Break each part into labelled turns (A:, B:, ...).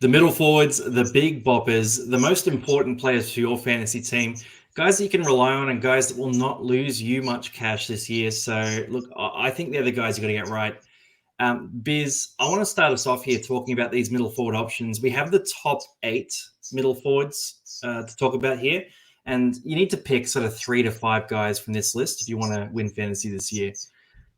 A: The middle forwards, the big boppers, the most important players for your fantasy team, guys that you can rely on and guys that will not lose you much cash this year. So, look, I think they're the guys you got to get right. Biz, I want to start us off here talking about these middle forward options. We have the top 8 middle forwards to talk about here, and you need to pick sort of 3 to 5 guys from this list if you want to win fantasy this year.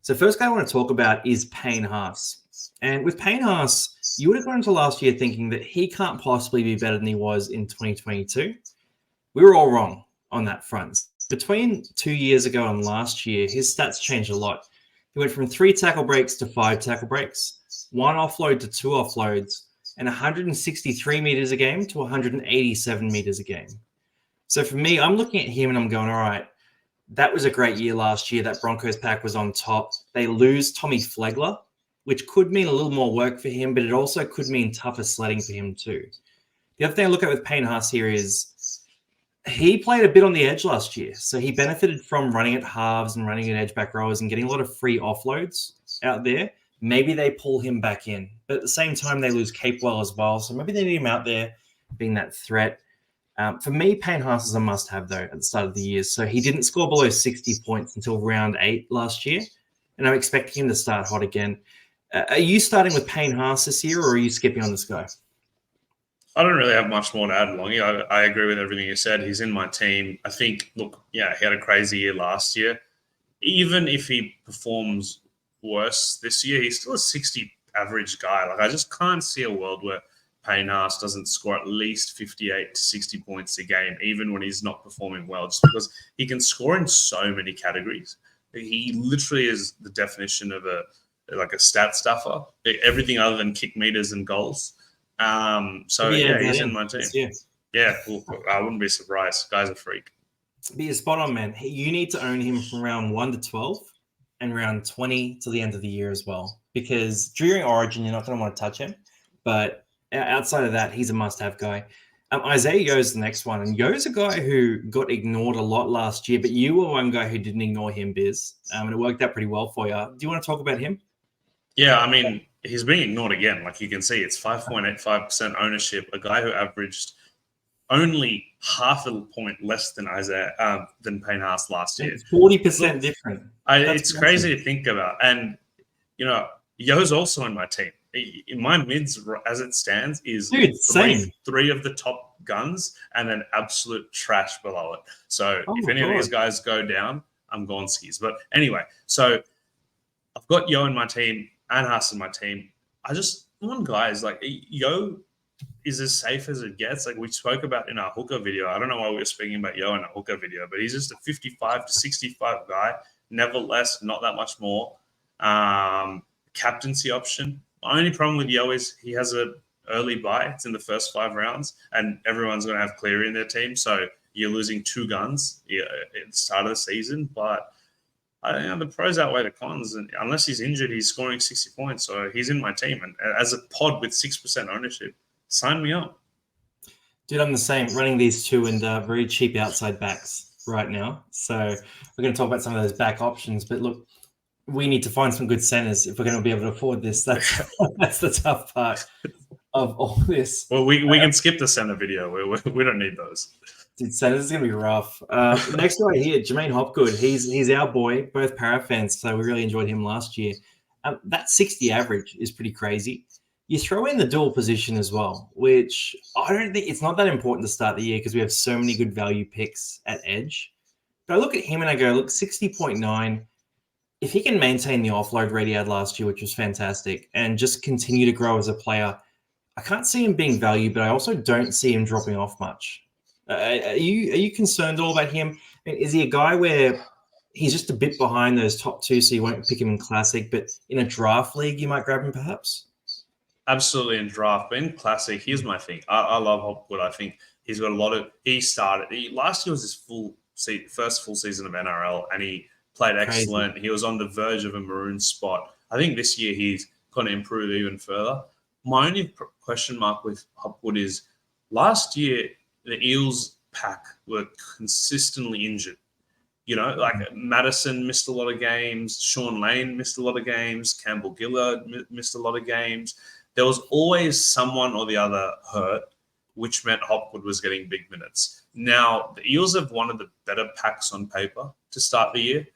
A: So, first guy I want to talk about is Payne Haas. And with Payne Haas, you would have gone into last year thinking that he can't possibly be better than he was in 2022. We were all wrong on that front. Between 2 years ago and last year, his stats changed a lot. He went from 3 tackle breaks to 5 tackle breaks, 1 offload to 2 offloads, and 163 meters a game to 187 meters a game. So for me, I'm looking at him and I'm going, all right, that was a great year last year. That Broncos pack was on top. They lose Tommy Flegler, which could mean a little more work for him, but it also could mean tougher sledding for him too. The other thing I look at with Payne Haas here is he played a bit on the edge last year. So he benefited from running at halves and running at edge back rowers and getting a lot of free offloads out there. Maybe they pull him back in. But at the same time, they lose Capewell as well. So maybe they need him out there being that threat. For me, Payne Haas is a must-have, though, at the start of the year. So he didn't score below 60 points until round 8 last year. And I'm expecting him to start hot again. Are you starting with Payne Haas this year, or are you skipping on this guy?
B: I don't really have much more to add, Longy. I agree with everything you said. He's in my team. I think, look, yeah, he had a crazy year last year. Even if he performs worse this year, he's still a 60 average guy. Like, I just can't see a world where Payne Haas doesn't score at least 58 to 60 points a game, even when he's not performing well, just because he can score in so many categories. He literally is the definition of a stat stuffer, everything other than kick meters and goals. He's in my team. Yeah, cool. I wouldn't be surprised. Guy's a freak.
A: Be a spot on, man. You need to own him from round 1 to 12 and round 20 to the end of the year as well. Because during Origin, you're not going to want to touch him. But outside of that, he's a must-have guy. Isaiah Yo's the next one. And Yo's a guy who got ignored a lot last year, but you were one guy who didn't ignore him, Biz. And it worked out pretty well for you. Do you want to talk about him?
B: Yeah, I mean, he's being ignored again. Like you can see, it's 5.85% ownership. A guy who averaged only half a point less than Payne Haas last year.
A: It's 40% different.
B: It's crazy to think about. And, Yo's also in my team. In my mids, as it stands, is three of the top guns and an absolute trash below it. So if any of these guys go down, I'm gone skis. But anyway, so I've got Yo in my team and Haas in my team. I just want guys like Yo is as safe as it gets. Like we spoke about in our hooker video. I don't know why we were speaking about Yo in a hooker video, but he's just a 55 to 65 guy. Nevertheless, not that much more. Captaincy option. My only problem with Yo is he has an early bye. It's in the first 5 rounds, and everyone's going to have Cleary in their team. So you're losing 2 guns at the start of the season. But the pros outweigh the cons. And unless he's injured, he's scoring 60 points. So he's in my team. And as a pod with 6% ownership, sign me up.
A: Dude, I'm the same. Running these 2 and very cheap outside backs right now. So we're going to talk about some of those back options. But look, we need to find some good centers if we're going to be able to afford this. That's the tough part of all this.
B: Well, we can skip the center video. We don't need those.
A: Dude, centers is going to be rough. Next guy here, Jamaine Hopoate. He's our boy, both Para fans, so we really enjoyed him last year. That 60 average is pretty crazy. You throw in the dual position as well, which I don't think it's not that important to start the year because we have so many good value picks at edge. But I look at him and I go, look, 60.9. If he can maintain the offload rate he had last year, which was fantastic, and just continue to grow as a player, I can't see him being valued, but I also don't see him dropping off much. Are you concerned all about him? I mean, is he a guy where he's just a bit behind those top 2, so you won't pick him in Classic, but in a draft league, you might grab him perhaps?
B: Absolutely in draft, but in Classic, here's my thing. I love Hopwood. I think he's got a lot of. Last year was his first full season of NRL, and he played excellent. Crazy. He was on the verge of a maroon spot. I think this year he's going to improve even further. My only question mark with Hopwood is last year the Eels pack were consistently injured. Madison missed a lot of games. Sean Lane missed a lot of games. Campbell Gillard missed a lot of games. there was always someone or the other hurt, which meant Hopwood was getting big minutes. Now, the Eels have one of the better packs on paper to start the year.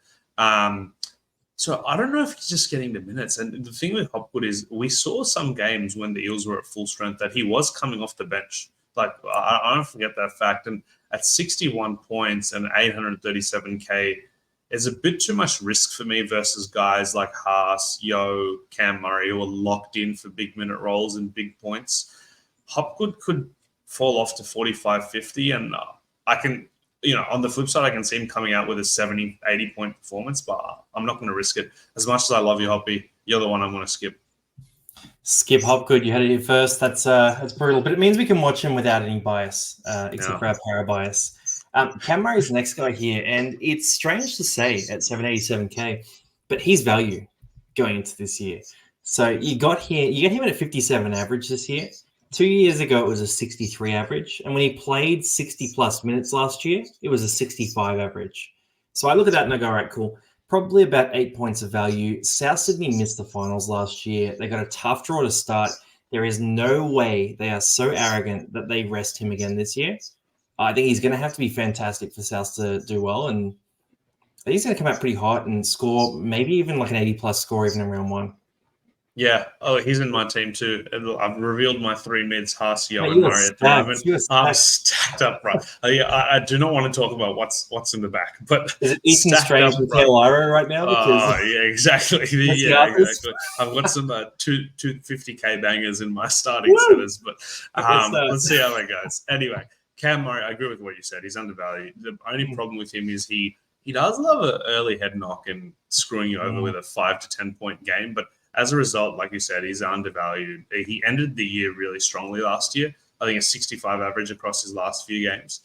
B: So I don't know if he's just getting the minutes. And the thing with Hopwood is we saw some games when the Eels were at full strength that he was coming off the bench. Like, I don't forget that fact. And at 61 points and 837K, is a bit too much risk for me versus guys like Haas, Yo, Cam Murray, who are locked in for big minute roles and big points. Hopwood could fall off to 45, 50, and I can, on the flip side, I can see him coming out with a 70, 80-point performance, but I'm not going to risk it. As much as I love you, Hoppy, you're the one I'm going to skip.
A: Skip Hopgood, you had it here first. That's brutal, but it means we can watch him without any bias, except for our para bias. Cam Murray's the next guy here, and it's strange to say at 787K, but he's value going into this year. So you get him at a 57 average this year. 2 years ago, it was a 63 average. And when he played 60-plus minutes last year, it was a 65 average. So I look at that and I go, all right, cool. Probably about 8 points of value. South Sydney missed the finals last year. They got a tough draw to start. There is no way they are so arrogant that they rest him again this year. I think he's going to have to be fantastic for South to do well. And I think he's going to come out pretty hot and score maybe even like an 80-plus score even in round one.
B: Yeah. Oh, he's in my team too. I've revealed my three mids, Haas, Yo, and Murray at the moment. I'm stacked up, right? I do not want to talk about what's in the back, but
A: is it Ethan Strange with Taylor right now?
B: Yeah, exactly. Exactly. I've got some 250K bangers in my starting centers, but let's see how that goes. Anyway, Cam Murray, I agree with what you said. He's undervalued. The only problem with him is he does love an early head knock and screwing you over with a 5 to 10 point game, but as a result, like you said, he's undervalued. He ended the year really strongly last year. I think a 65 average across his last few games,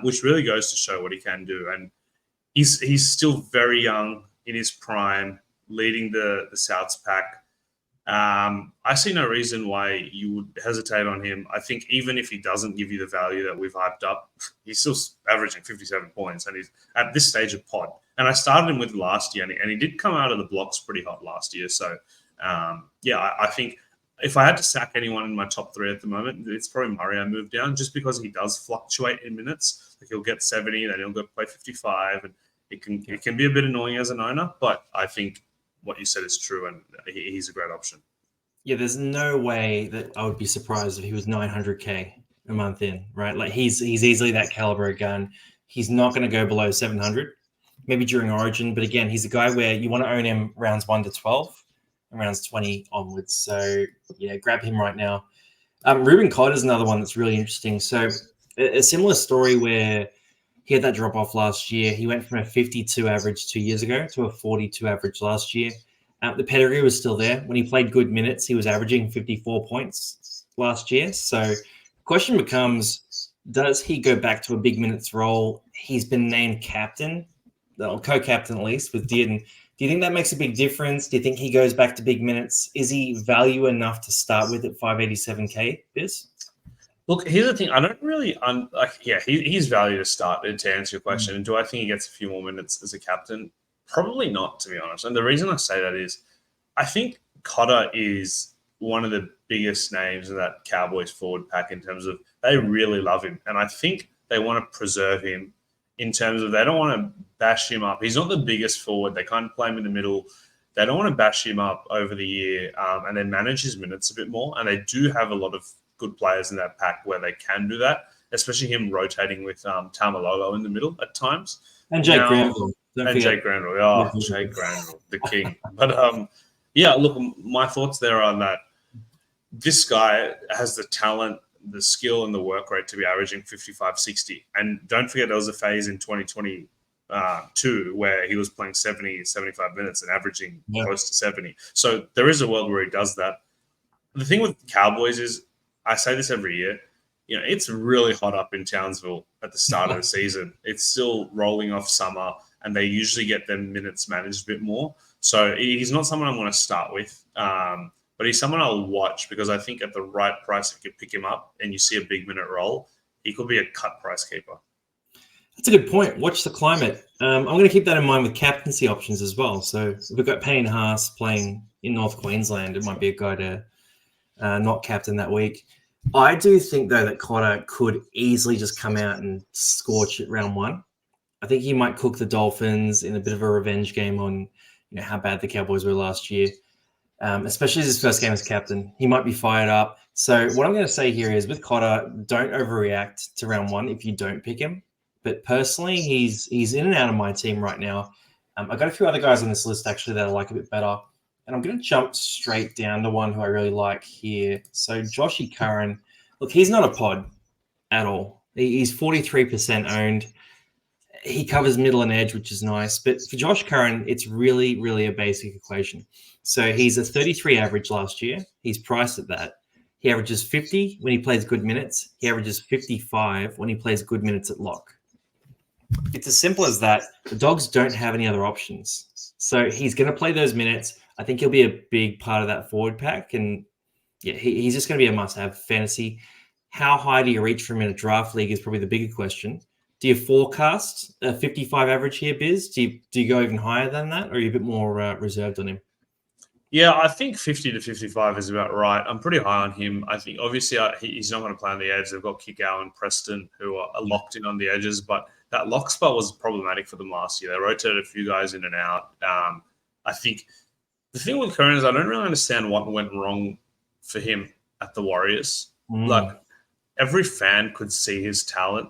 B: which really goes to show what he can do. And he's still very young in his prime, leading the Souths pack. I see no reason why you would hesitate on him. I think even if he doesn't give you the value that we've hyped up, he's still averaging 57 points, and he's at this stage of pod. And I started him with last year, and he did come out of the blocks pretty hot last year. So, I think if I had to sack anyone in my top three at the moment, it's probably Murray I moved down just because he does fluctuate in minutes. Like he'll get 70, then he'll go play 55, and it can be a bit annoying as an owner, but I think what you said is true, and he's a great option.
A: Yeah, there's no way that I would be surprised if he was 900K a month in, right? Like he's easily that caliber of gun. He's not going to go below 700, maybe during Origin, but again, he's a guy where you want to own him rounds 1 to 12. Around 20 onwards. So, yeah, grab him right now. Ruben Codd is another one that's really interesting. So, a similar story where he had that drop-off last year. He went from a 52 average 2 years ago to a 42 average last year. The pedigree was still there. When he played good minutes, he was averaging 54 points last year. So, the question becomes, does he go back to a big minutes role? He's been named captain, or co-captain at least, with Dugan. Do you think that makes a big difference? Do you think he goes back to big minutes? Is he value enough to start with at 587K, Biz?
B: Look, here's the thing. I don't really he's value to start, to answer your question. And do I think he gets a few more minutes as a captain? Probably not, to be honest. And the reason I say that is I think Cotter is one of the biggest names in that Cowboys forward pack in terms of they really love him. And I think they want to preserve him in terms of they don't want to bash him up. He's not the biggest forward. They kind of play him in the middle. They don't want to bash him up over the year and then manage his minutes a bit more. And they do have a lot of good players in that pack where they can do that, especially him rotating with Tamalolo in the middle at times.
A: And Jake Granville.
B: Jake Granville. Oh, Jake Granville, the king. But, look, my thoughts there are that this guy has the talent, the skill and the work rate to be averaging 55, 60. And don't forget there was a phase in 2022 where he was playing 70, 75 minutes and averaging close to 70. So there is a world where he does that. The thing with Cowboys is, I say this every year, it's really hot up in Townsville at the start of the season. It's still rolling off summer and they usually get their minutes managed a bit more. So he's not someone I'm going to start with. But he's someone I'll watch because I think at the right price, if you pick him up and you see a big minute roll, he could be a cut price keeper.
A: That's a good point. Watch the climate. I'm going to keep that in mind with captaincy options as well. So if we've got Payne Haas playing in North Queensland, it might be a guy to not captain that week. I do think, though, that Cotter could easily just come out and scorch it round one. I think he might cook the Dolphins in a bit of a revenge game on how bad the Cowboys were last year, especially as his first game as captain. He might be fired up. So what I'm going to say here is with Cotter, don't overreact to round one if you don't pick him. But personally, he's in and out of my team right now. I've got a few other guys on this list actually that I like a bit better. And I'm going to jump straight down to one who I really like here. So Joshy Curran, look, he's not a pod at all. He's 43% owned. He covers middle and edge, which is nice. But for Josh Curran, it's really, really a basic equation. So he's a 33 average last year. He's priced at that. He averages 50 when he plays good minutes. He averages 55 when he plays good minutes at lock. It's as simple as that. The Dogs don't have any other options. So he's going to play those minutes. I think he'll be a big part of that forward pack. And yeah, he's just going to be a must-have fantasy. How high do you reach for him in a draft league is probably the bigger question. Do you forecast a 55 average here, Biz? Do you go even higher than that, or are you a bit more reserved on him?
B: Yeah, I think 50 to 55 is about right. I'm pretty high on him. I think, obviously, he's not going to play on the edge. They've got Kickow and Preston, who are locked in on the edges, but that lock spot was problematic for them last year. They rotated a few guys in and out. I think the thing with Curran is I don't really understand what went wrong for him at the Warriors. Like, every fan could see his talent,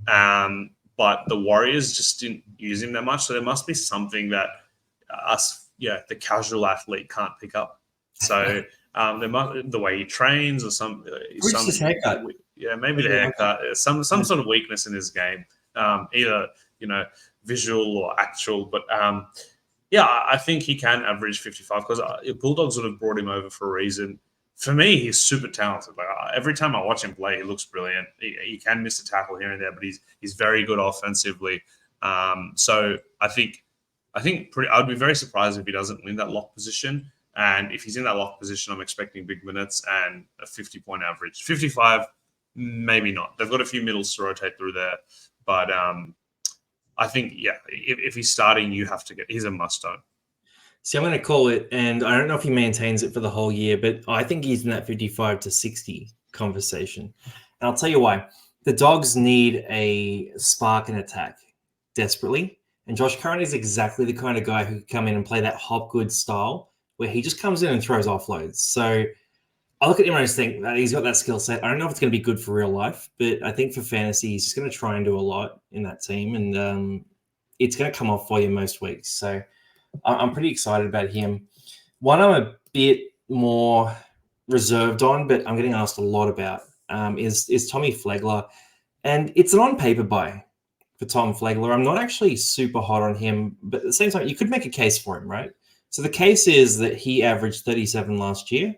B: but the Warriors just didn't use him that much. So there must be something that the casual athlete can't pick up. So the way he trains or some
A: his haircut.
B: Maybe the haircut, some sort of weakness in his game, either visual or actual. But I think he can average 55 because Bulldogs would have brought him over for a reason. For me, he's super talented. Like every time I watch him play, he looks brilliant. He can miss a tackle here and there, but he's very good offensively. So I think I'd be very surprised if he doesn't win that lock position. And if he's in that lock position, I'm expecting big minutes and a 50-point average. 55, maybe not. They've got a few middles to rotate through there, but I think if he's starting, you have to he's a must-own.
A: See, I'm going to call it, and I don't know if he maintains it for the whole year, but I think he's in that 55 to 60 conversation. And I'll tell you why. The Dogs need a spark and attack desperately. And Josh Curran is exactly the kind of guy who can come in and play that Hopgood style where he just comes in and throws offloads. So I look at him and I just think that he's got that skill set. I don't know if it's going to be good for real life, but I think for fantasy, he's just going to try and do a lot in that team. And it's going to come off for you most weeks. So I'm pretty excited about him. One I'm a bit more reserved on, but I'm getting asked a lot about is Tommy Flegler. And it's an on-paper buy for Tom Flegler. I'm not actually super hot on him, but at the same time, you could make a case for him, right? So the case is that he averaged 37 last year,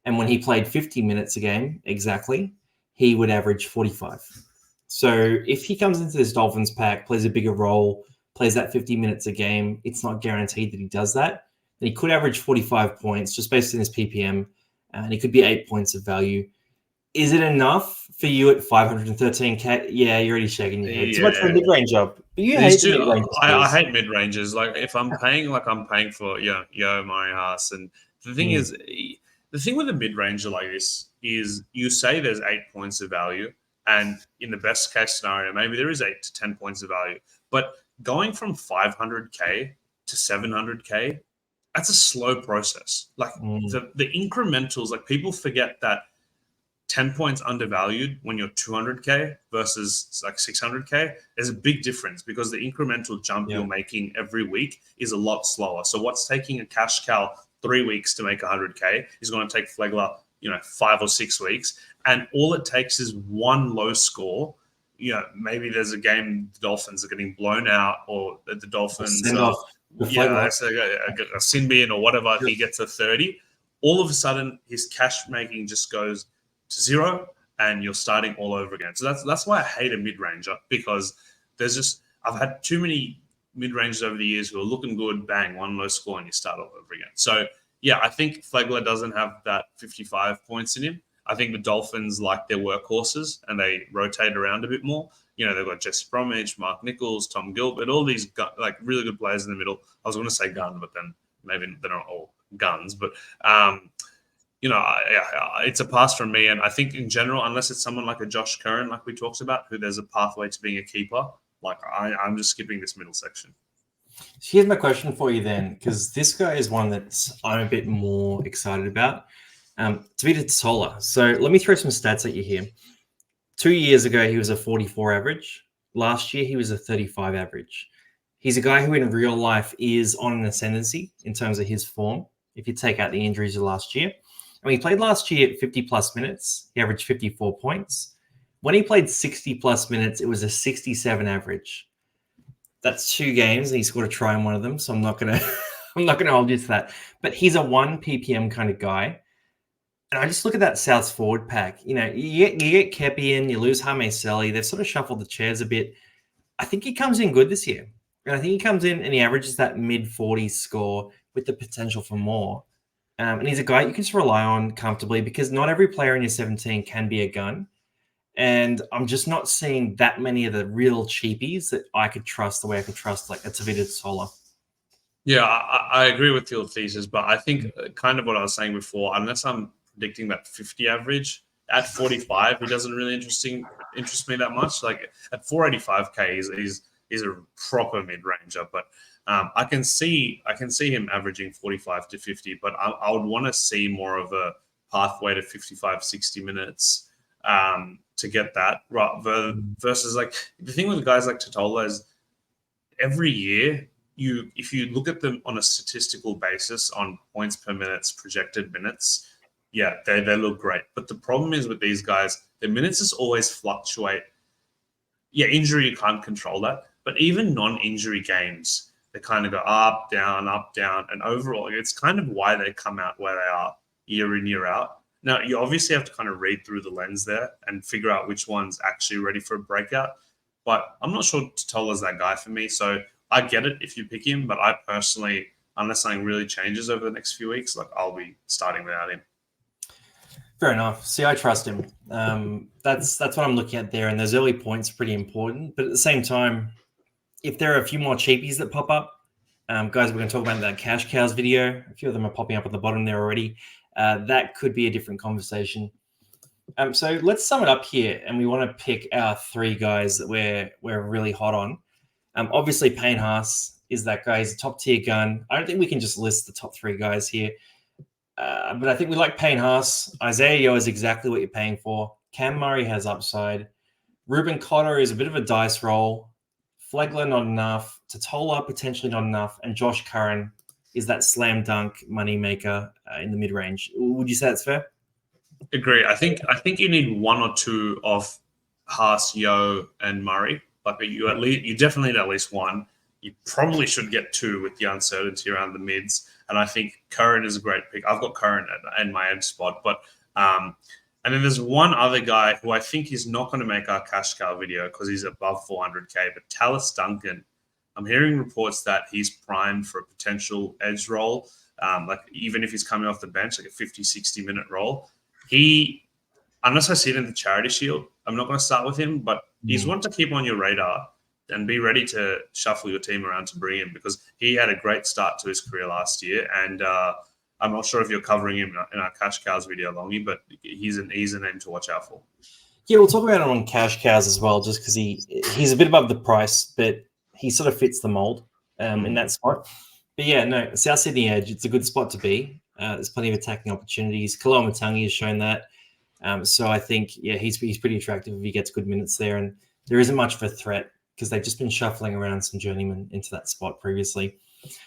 A: and when he played 50 minutes a game exactly, he would average 45. So if he comes into this Dolphins pack, plays a bigger role, plays that 50 minutes a game, it's not guaranteed that he does that. And he could average 45 points just based on his PPM, and he could be 8 points of value. Is it enough for you at 513K? Yeah, you're already shaking your head. Too much for a mid-range job. But you hate mid-ranges.
B: I hate mid-ranges. Like, if I'm paying like I'm paying for, Jamaine Hopoate. And the thing is, the thing with a mid-ranger like this is you say there's 8 points of value, and in the best case scenario, maybe there is 8 to 10 points of value. But going from 500K to 700K, that's a slow process. Like the incrementals, like people forget that 10 points undervalued when you're 200K versus like 600K, there's a big difference because the incremental jump you're making every week is a lot slower. So what's taking a cash cow 3 weeks to make 100K is going to take Flegler, 5 or 6 weeks. And all it takes is one low score. Maybe there's a game the Dolphins are getting blown out, or the Dolphins, a sin bin or whatever, he gets a 30. All of a sudden, his cash making just goes to 0, and you're starting all over again. So that's why I hate a mid-ranger, because I've had too many mid-rangers over the years who are looking good, bang, one low score, and you start all over again. So I think Flegler doesn't have that 55 points in him. I think the Dolphins like their workhorses and they rotate around a bit more. They've got Jesse Bromwich, Mark Nichols, Tom Gilbert, all these like really good players in the middle. I was going to say gun, but then maybe they're not all guns. But it's a pass from me. And I think in general, unless it's someone like a Josh Curran, like we talked about, who there's a pathway to being a keeper, like I'm just skipping this middle section.
A: Here's my question for you then, because this guy is one that I'm a bit more excited about. Tavita Totola. So let me throw some stats at you here. 2 years ago, he was a 44 average. Last year, he was a 35 average. He's a guy who in real life is on an ascendancy in terms of his form, if you take out the injuries of last year. And when he played last year at 50-plus minutes, he averaged 54 points. When he played 60-plus minutes, it was a 67 average. That's 2 games, and he scored a try in one of them, so I'm not gonna hold you to that. But he's a 1 ppm kind of guy. And I just look at that Souths forward pack. You get Kepi in, you lose Jaime Selly. They've sort of shuffled the chairs a bit. I think he comes in good this year. And I think he comes in and he averages that mid-40s score with the potential for more. And he's a guy you can just rely on comfortably because not every player in your 17 can be a gun. And I'm just not seeing that many of the real cheapies that I could trust the way I could trust like a Tavita Totola.
B: Yeah, I agree with your thesis, but I think kind of what I was saying before, unless I'm predicting that 50 average at 45, he doesn't really interest me that much. Like at 485k, he's a proper mid-ranger, but I can see him averaging 45 to 50, but I would want to see more of a pathway to 55, 60 minutes to get that right versus like the thing with guys like Totola is every year if you look at them on a statistical basis on points per minutes, projected minutes, yeah, they look great. But the problem is with these guys, the minutes just always fluctuate. Yeah, injury, you can't control that. But even non-injury games, they kind of go up, down. And overall, it's kind of why they come out where they are year in, year out. Now, you obviously have to kind of read through the lens there and figure out which one's actually ready for a breakout. But I'm not sure Totola's that guy for me. So I get it if you pick him. But I personally, unless something really changes over the next few weeks, like I'll be starting without him.
A: Fair enough. See, I trust him. That's what I'm looking at there. And those early points are pretty important. But at the same time, if there are a few more cheapies that pop up, guys, we're going to talk about that Cash Cows video. A few of them are popping up at the bottom there already. That could be a different conversation. So let's sum it up here. And we want to pick our 3 guys that we're really hot on. Obviously, Payne Haas is that guy. He's a top-tier gun. I don't think we can just list the top 3 guys here. But I think we like Payne Haas. Isaiah Yeo is exactly what you're paying for. Cam Murray has upside. Ruben Cotter is a bit of a dice roll. Flegler not enough. Totola potentially not enough. And Josh Curran is that slam dunk money maker in the mid-range. Would you say that's fair?
B: Agree. I think you need 1 or 2 of Haas, Yeo, and Murray. Like you definitely need at least 1. You probably should get 2 with the uncertainty around the mids. And I think Curran is a great pick. I've got Curran in my edge spot. But and then there's one other guy who I think is not going to make our cash cow video because he's above 400k. But Tallis Duncan, I'm hearing reports that he's primed for a potential edge role. Like even if he's coming off the bench, like a 50, 60-minute role. Unless I see it in the Charity Shield, I'm not going to start with him. But he's one to keep on your radar and be ready to shuffle your team around to bring him because he had a great start to his career last year. And I'm not sure if you're covering him in our Cash Cows video, Longy, but he's a name to watch out for.
A: Yeah, we'll talk about it on Cash Cows as well, just because he's a bit above the price, but he sort of fits the mold in that spot. But yeah, no, South Sydney Edge, it's a good spot to be. There's plenty of attacking opportunities. Kaloa Matangi has shown that. So I think, yeah, he's pretty attractive if he gets good minutes there. And there isn't much of a threat because they've just been shuffling around some journeymen into that spot previously.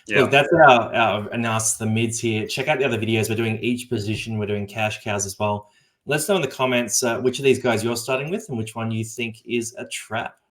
A: Yeah. Look, that's our analysis of the mids here. Check out the other videos. We're doing each position. We're doing Cash Cows as well. Let us know in the comments which of these guys you're starting with and which one you think is a trap.